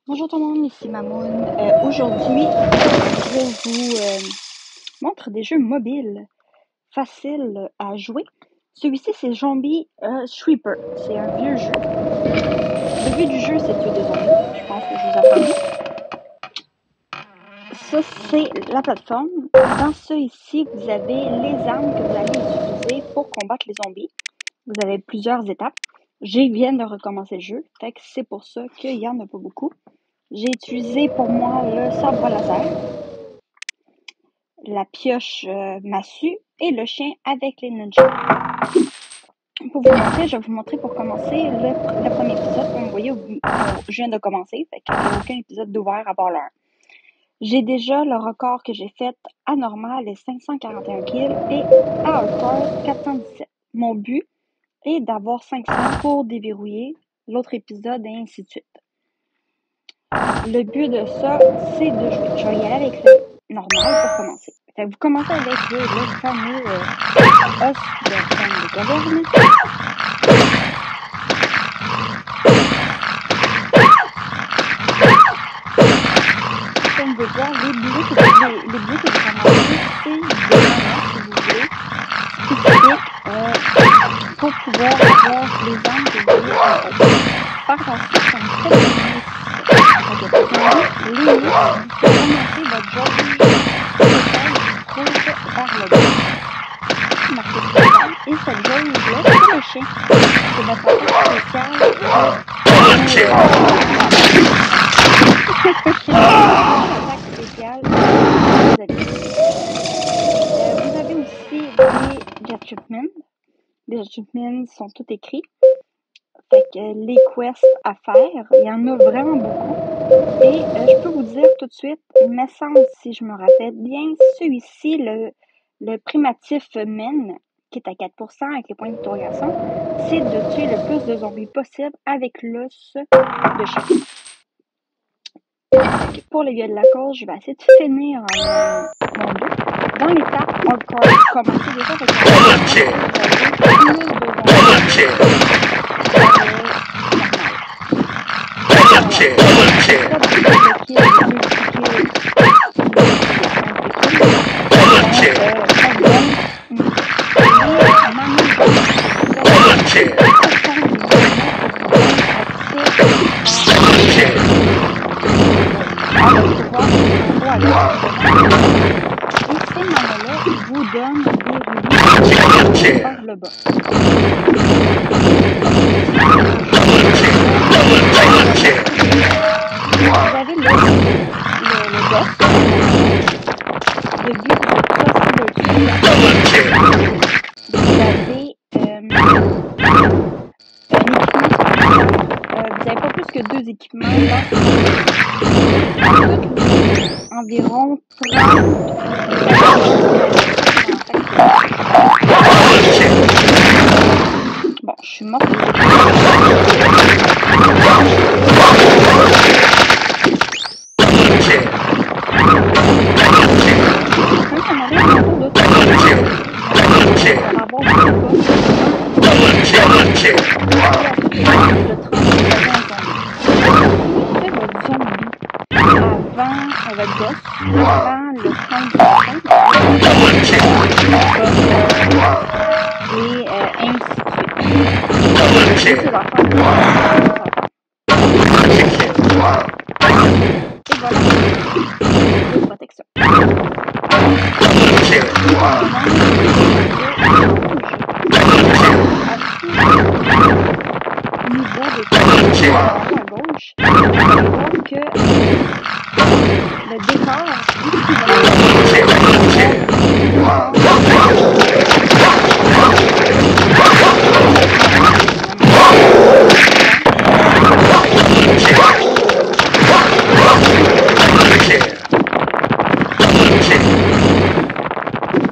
Bonjour tout le monde, ici Mamoun. Aujourd'hui, je vous montre des jeux mobiles faciles à jouer. Celui-ci, c'est Zombie Sweeper. C'est un vieux jeu. Le but du jeu, c'est de tuer des zombies. Je pense que je vous apprends. Ça, c'est la plateforme. Dans ça ici, vous avez les armes que vous allez utiliser pour combattre les zombies. Vous avez plusieurs étapes. Je viens de recommencer le jeu, fait que c'est pour ça qu'il n'y en a pas beaucoup. J'ai utilisé pour moi le sabre laser, la pioche massue et le chien avec les nunchucks. Pour vous montrer, je vais vous montrer pour commencer le premier épisode. Comme vous voyez, je viens de commencer, fait qu'il n'y a aucun épisode d'ouvert à part l'un. J'ai déjà le record que j'ai fait à normal est 541 kills et à hardcore 417. Mon but est d'avoir 500 pour déverrouiller l'autre épisode et ainsi de suite. Le but de ça, c'est de jouer. Je vais y aller avec le normal pour commencer. Fait que vous commencez avec le fameux os de crème de caverne. Comme vous pouvez voir, les bleus que vous ramassez, c'est des manettes, si vous voulez, spécifiques pour pouvoir avoir les armes que vous voulez en haut. Par ensuite, comme ça, les niches, vous commencez votre job vers le bas. Marquez spécial. Et cette jaune-là, c'est le chien. C'est votre attaque spéciale. Vous avez aussi des achievements. Les achievements sont tous écrits. Fait que les quests à faire, il y en a vraiment beaucoup. Et je peux vous dire tout de suite, il me semble, si je me rappelle bien, celui-ci, le primatif men, qui est à 4% avec les points d'interrogation, c'est de tuer le plus de zombies possible avec l'os de chien. Pour les gars de la cause, je vais essayer de finir mon dos. Dans l'étape hardcore, commencez déjà avec vous donne des roulis par le bas. Vous avez le boss. Le but de ça, c'est de tuer. Vous avez un équipement. Vous n'avez pas plus que 2 équipements. Environ 30. Bon, je suis morte. Votre gosse, avant le 30 et ainsi de suite. Et voilà. Protection. À gauche, donc le décor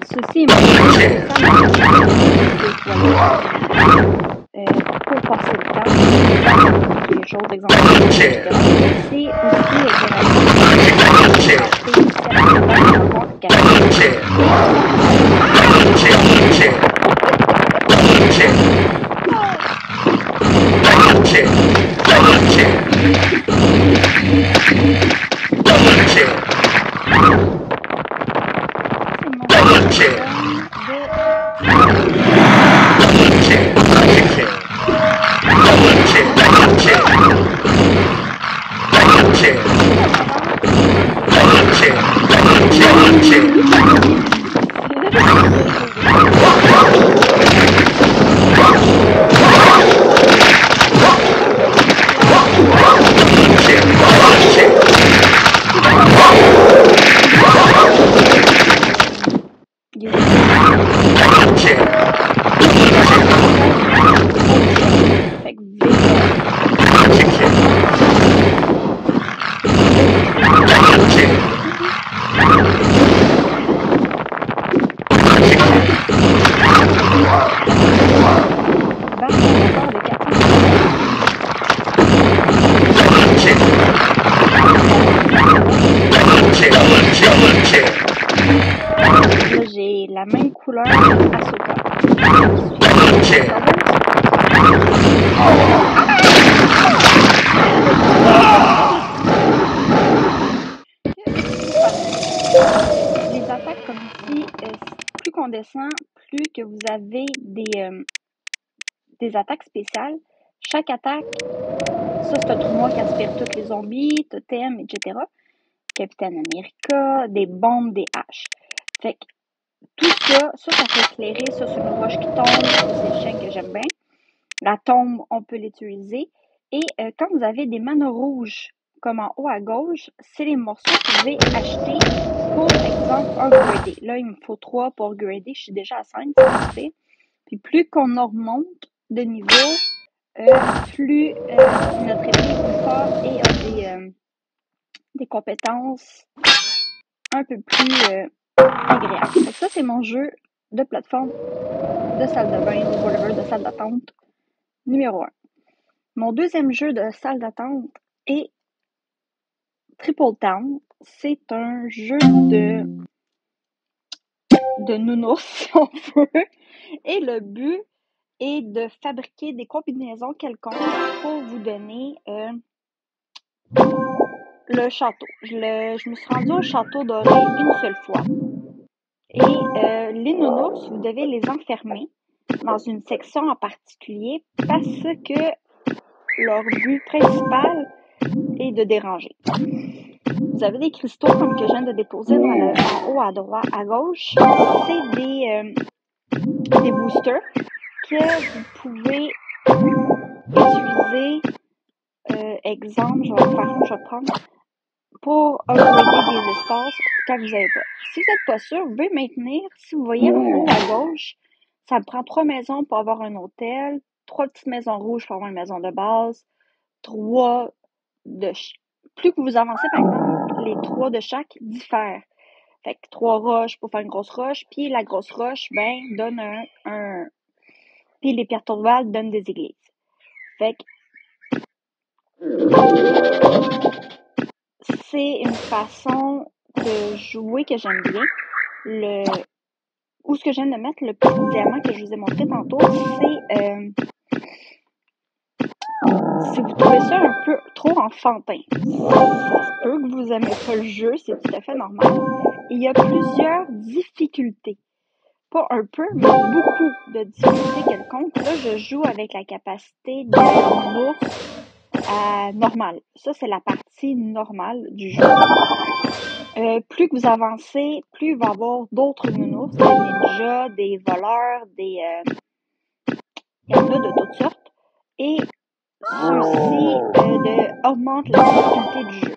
ceci est pour passer le temps, les choses, exemple, c'est aussi Là, j'ai la même couleur Ahsoka. Les attaques comme ici, plus qu'on descend, plus que vous avez des attaques spéciales. Chaque attaque, ça c'est un trou noir qui aspire tous les zombies, totems, etc. Capitaine America, des bombes, des haches. Fait que tout ça fait éclairer, ça c'est une roche qui tombe, ça c'est le chien que j'aime bien. La tombe, on peut l'utiliser. Et quand vous avez des manos rouges, comme en haut à gauche, c'est les morceaux que vous pouvez acheter pour exemple upgrader. Là, il me faut 3 pour upgrader, je suis déjà à 5, c'est parfait. Puis plus qu'on augmente de niveau, plus notre épée est plus fort et a des compétences un peu plus agréables. Donc ça, c'est mon jeu de plateforme, de salle de bain, ou whatever, de salle d'attente, numéro 1. Mon deuxième jeu de salle d'attente est Triple Town. C'est un jeu de nounours, si on veut. Et le but est de fabriquer des combinaisons quelconques pour vous donner le château. Je me suis rendue au château doré une seule fois. Et les nounours, vous devez les enfermer dans une section en particulier parce que leur but principal est de déranger. Vous avez des cristaux comme que je viens de déposer en haut à droite, à gauche. C'est des boosters que vous pouvez utiliser. Exemple, je vais prendre pour upgrader des espaces quand vous n'avez pas. Si vous n'êtes pas sûr, vous pouvez maintenir. Si vous voyez en haut à gauche, ça me prend 3 maisons pour avoir un hôtel, 3 petites maisons rouges pour avoir une maison de base, 3 de plus que vous avancez, par exemple, les 3 de chaque diffèrent. Fait que 3 roches pour faire une grosse roche, puis la grosse roche, donne un... Puis les pierres tournoises donnent des églises. Fait que c'est une façon de jouer que j'aime bien. Où ce que je viens de mettre, le petit diamant que je vous ai montré tantôt, c'est... si vous trouvez ça un peu trop enfantin, ça se peut que vous aimez pas le jeu, c'est tout à fait normal. Il y a plusieurs difficultés. Pas un peu, mais beaucoup de difficultés quelconques. Là, je joue avec la capacité de l'ours à normal. Ça, c'est la partie normale du jeu. Plus que vous avancez, plus il va y avoir d'autres nounours, des ninjas, des voleurs, il y en a de toutes sortes. Et ceci augmente la difficulté du jeu.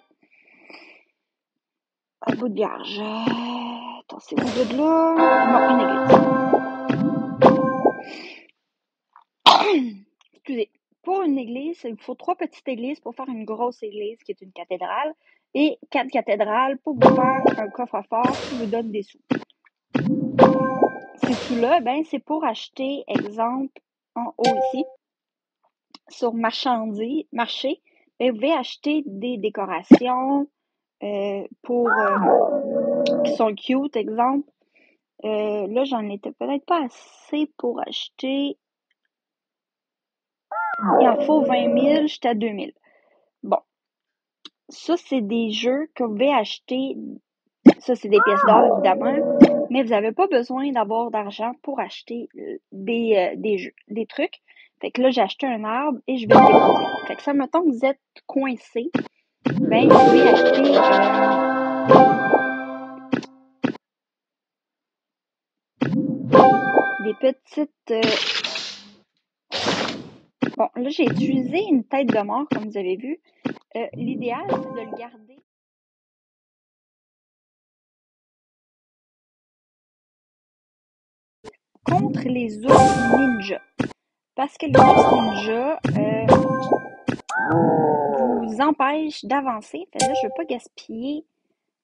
Un bout de vierge. Attends, c'est où de là? Non, une église. Excusez. Pour une église, il faut 3 petites églises pour faire une grosse église qui est une cathédrale et 4 cathédrales pour vous faire un coffre-fort qui vous donne des sous. Ces sous-là, c'est pour acheter, exemple, en haut ici, sur marché, vous pouvez acheter des décorations qui sont cute, exemple. Là, j'en étais peut-être pas assez pour acheter. Il en faut 20 000, j'étais à 2 000. Bon. Ça, c'est des jeux que vous pouvez acheter. Ça, c'est des pièces d'or, évidemment. Mais vous n'avez pas besoin d'avoir d'argent pour acheter des jeux, des trucs. Fait que là, j'ai acheté un arbre et je vais le déposer. Fait que ça, mettons que vous êtes coincé, vous pouvez acheter des petites... Bon, là, j'ai utilisé une tête de mort, comme vous avez vu. L'idéal, c'est de le garder contre les ours ninja. Parce que les ours ninja vous empêchent d'avancer. Fait là, je veux pas gaspiller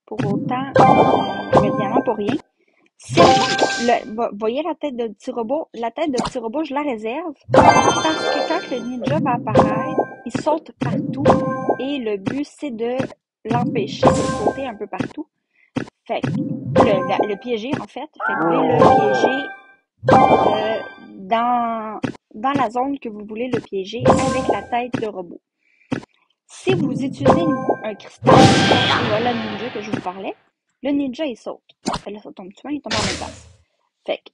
pour autant le diamant pour rien. Si voyez la tête de petit robot? La tête de petit robot, je la réserve parce que quand le ninja va apparaître, il saute partout et le but, c'est de l'empêcher de sauter un peu partout. Fait que le piéger, en fait. Fait que vous voulez le piéger dans la zone que vous voulez le piéger avec la tête de robot. Si vous utilisez un cristal, voilà le ninja que je vous parlais, le ninja, il saute. Là, ça tombe dessus, il tombe en même place. Fait que,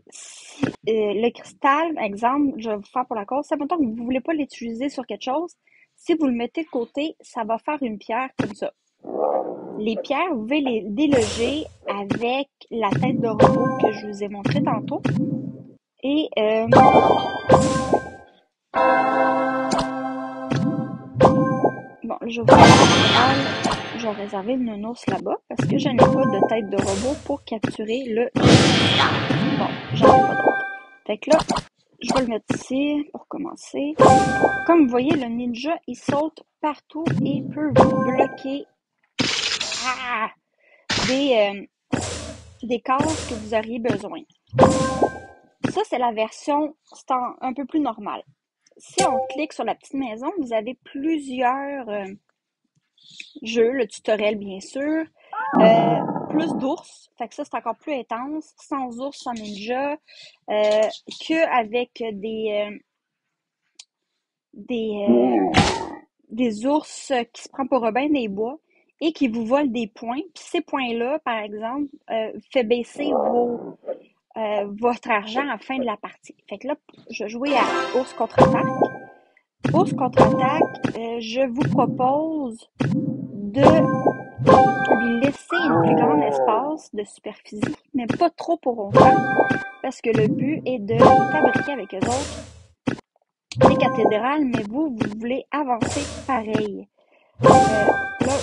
si, le cristal, exemple, je vais vous faire pour la cause, ça mettons que vous ne voulez pas l'utiliser sur quelque chose, si vous le mettez de côté, ça va faire une pierre comme ça. Les pierres, vous pouvez les déloger avec la tête de robot que je vous ai montré tantôt. Et bon, je vais réserver le nounours là-bas parce que je n'ai pas de tête de robot pour capturer le... Bon, j'en ai pas d'autre. Fait que là, je vais le mettre ici pour commencer. Comme vous voyez, le ninja, il saute partout et peut vous bloquer des cases que vous auriez besoin. Ça, c'est la version un peu plus normale. Si on clique sur la petite maison, vous avez plusieurs jeux, le tutoriel bien sûr, plus d'ours, fait que ça c'est encore plus intense, sans ours, sans ninja, qu'avec des ours qui se prennent pour Robin des Bois et qui vous volent des points. Puis ces points-là, par exemple, fait baisser votre argent à la fin de la partie. Fait que là, je jouais à ours contre-attaque. Ours contre-attaque, je vous propose de lui laisser un plus grand espace de superficie, mais pas trop pour longtemps, parce que le but est de fabriquer avec eux autres des cathédrales, mais vous voulez avancer pareil. Là,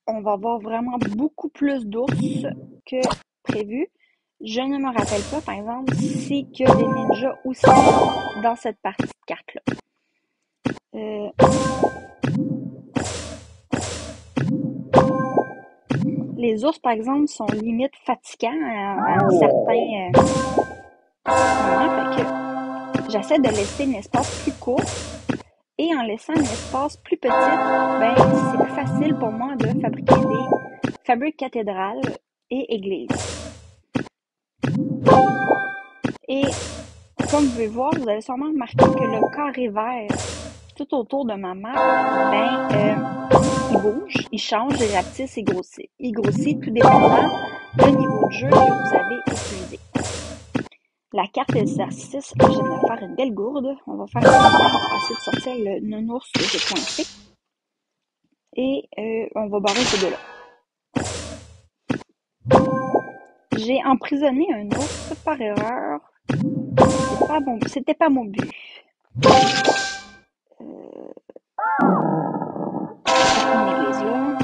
on va avoir vraiment beaucoup plus d'ours que prévu. Je ne me rappelle pas, par exemple, si qu'il y a des ninjas aussi dans cette partie de carte-là. Les ours, par exemple, sont limite fatigants à un certain moment. Fait que j'essaie de laisser un espace plus court. Et en laissant un espace plus petit, ben, c'est plus facile pour moi de fabriquer des fameuses cathédrales et églises. Et comme vous pouvez voir, vous avez sûrement remarqué que le carré vert tout autour de ma map, ben, il bouge, il change, il rapetisse, il grossit. Il grossit tout dépendant du niveau de jeu que vous avez utilisé. La carte d'exercice, je viens de faire une belle gourde. On va faire un moment, on va essayer de sortir le nounours que j'ai coincé. Et on va barrer ces deux-là. J'ai emprisonné un ours par erreur. C'était pas mon but. Une église là.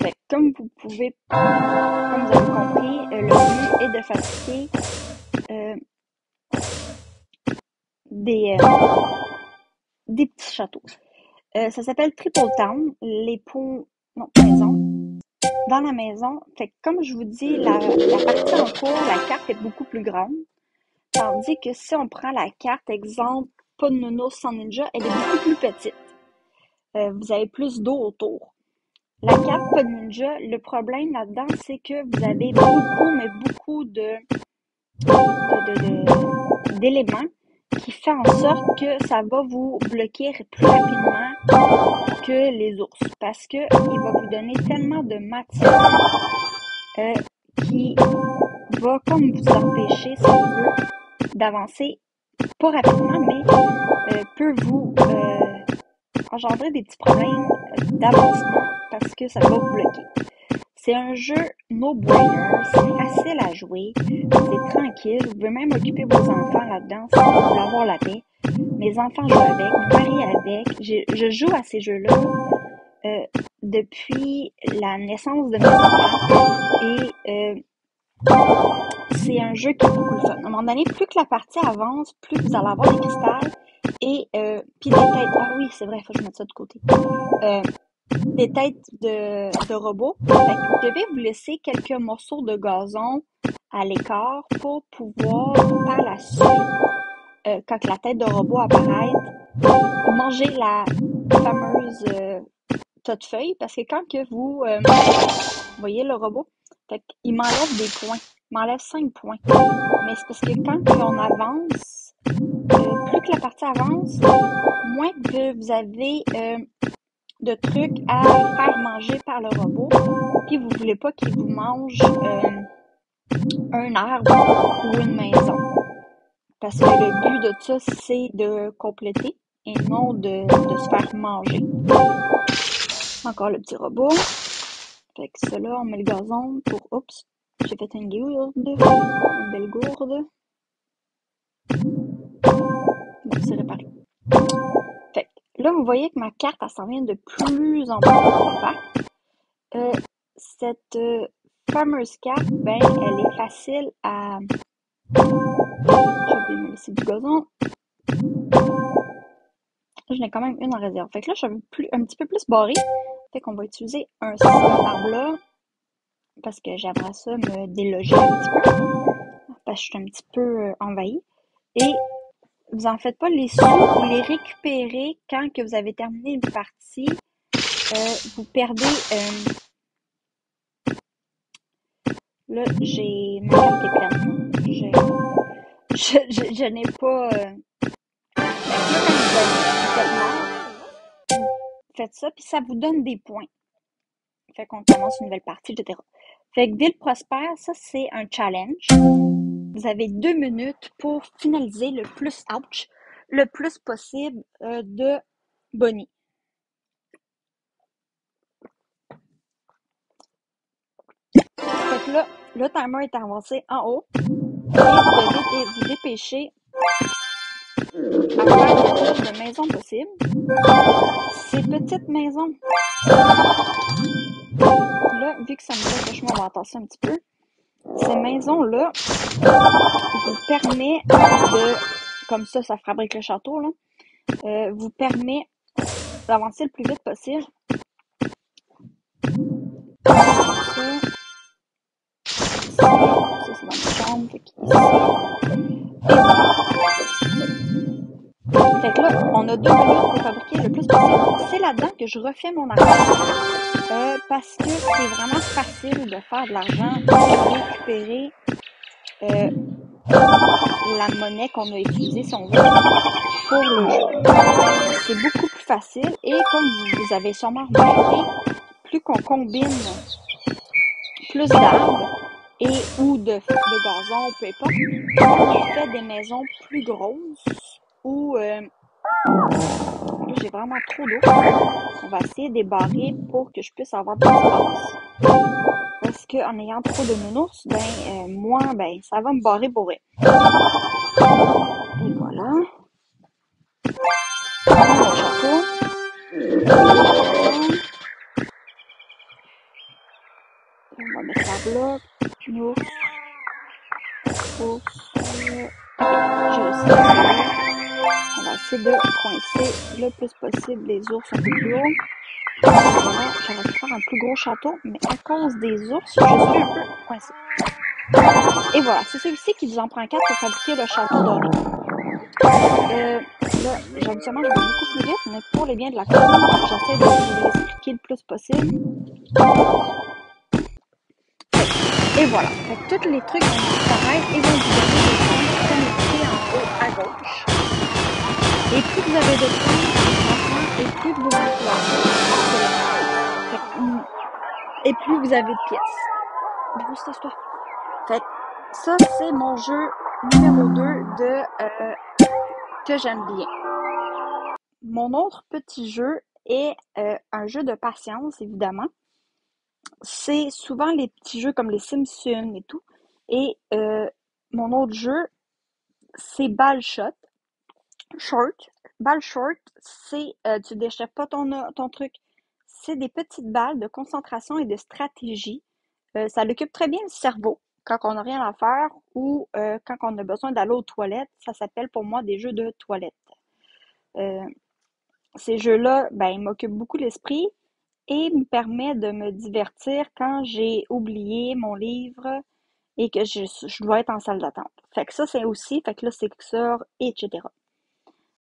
Fait, comme vous avez compris, le but est de fabriquer des petits châteaux. Ça s'appelle Triple Town. Dans la maison, fait comme je vous dis, la partie en cours, la carte est beaucoup plus grande. Tandis que si on prend la carte, exemple, pas de nounours sans ninja, elle est beaucoup plus petite. Vous avez plus d'eau autour. La carte pas de ninja, le problème là-dedans, c'est que vous avez beaucoup d'éléments qui fait en sorte que ça va vous bloquer plus rapidement que les ours. Parce que il va vous donner tellement de matière qui va comme vous empêcher, si on veut, d'avancer pas rapidement, mais peut vous engendrer des petits problèmes d'avancement parce que ça va vous bloquer. C'est un jeu no-brainer, c'est facile à jouer, c'est tranquille, vous pouvez même occuper vos enfants là-dedans si vous voulez avoir la paix. Mes enfants jouent avec, mon mari avec, je joue à ces jeux-là depuis la naissance de mes enfants et c'est un jeu qui est beaucoup le fun. À un moment donné, plus que la partie avance, plus vous allez avoir des cristals et puis des têtes. Ah oui, c'est vrai, il faut que je mette ça de côté. Des têtes de robots. Fait que vous devez vous laisser quelques morceaux de gazon à l'écart pour pouvoir, par la suite, quand la tête de robot apparaît, manger la fameuse tas de feuilles. Parce que quand que vous voyez le robot, fait qu'il m'enlève des points. Il m'enlève 5 points. Mais c'est parce que quand on avance, plus que la partie avance, moins que vous avez de trucs à faire manger par le robot, puis vous voulez pas qu'il vous mange un arbre ou une maison. Parce que le but de ça, c'est de compléter et non de se faire manger. Encore le petit robot. Fait que cela, on met le gazon pour... Oups, j'ai fait une gourde. Une belle gourde. Bon, c'est réparé. Fait que là, vous voyez que ma carte, elle s'en vient de plus en plus compacte. Cette fameuse carte, ben, elle est facile à... J'ai oublié de me laisser du gazon. J'en ai quand même une en réserve. Fait que là, je suis un petit peu plus barré. Fait qu'on va utiliser un arbre là. Parce que j'aimerais ça me déloger un petit peu. Parce que je suis un petit peu envahie. Et vous en faites pas, les sous, vous les récupérez quand que vous avez terminé une partie. Vous perdez... Là, j'ai... Ma carte est pleine. Je n'ai pas... vous faites ça, puis ça vous donne des points. Fait qu'on commence une nouvelle partie, etc. Fait que Ville Prospère, ça, c'est un challenge. Vous avez 2 minutes pour finaliser le plus possible de Bonnie. Fait que là, le timer est avancé en haut. Et vous devez vous dépêcher à faire le plus de maisons possible. Ces petites maisons, là, vu que ça me fait franchement, on va tasser un petit peu. Ces maisons-là vous permet de, comme ça fabrique le château, là, vous permet d'avancer le plus vite possible. Ça c'est dans ma chambre, fait Fait que là, on a 2 minutes pour fabriquer le plus possible. C'est là-dedans que je refais mon argent. Parce que c'est vraiment facile de faire de l'argent pour récupérer la monnaie qu'on a utilisée, si on veut, pour le jeu. C'est beaucoup plus facile et comme vous avez sûrement remarqué, plus qu'on combine plus d'arbres et ou de gazon, peu importe, on fait des maisons plus grosses ou là j'ai vraiment trop d'eau. On va essayer de débarrer pour que je puisse avoir de l'espace. Parce qu'en ayant trop de nounours, ben moi, ben ça va me barrer pour rien. Et voilà. Mon château. On va mettre ça là. Nous. Ok, j'ai aussi on va essayer de coincer le plus possible les ours un peu plus haut. Voilà, j'aurais pu faire un plus gros château, mais à cause des ours, je suis un peu coincée. Et voilà, c'est celui-ci qui vous en prend 4 pour fabriquer le château doré. Là, habituellement, je vais beaucoup plus vite, mais pour les biens de la cause, j'essaie de vous l'expliquer le plus possible. Et voilà, fait que tous les trucs vont disparaître et vont vous donner des points connectés en haut à gauche. Et plus vous avez de points, franchement, et plus vous vous et plus vous avez de pièces. Grosse toi. Fait que ça, c'est mon jeu numéro 2 de que j'aime bien. Mon autre petit jeu est un jeu de patience, évidemment. C'est souvent les petits jeux comme les Simpsons et tout. Et mon autre jeu, c'est Ball Shot. Short. Balle short, c'est tu déchires pas ton truc. C'est des petites balles de concentration et de stratégie. Ça occupe très bien le cerveau quand on n'a rien à faire ou quand on a besoin d'aller aux toilettes. Ça s'appelle pour moi des jeux de toilette. Euh, Ces jeux-là, ben, ils m'occupent beaucoup l'esprit et me permettent de me divertir quand j'ai oublié mon livre et que je dois être en salle d'attente. Fait que ça, c'est aussi, fait que là, c'est que ça, etc.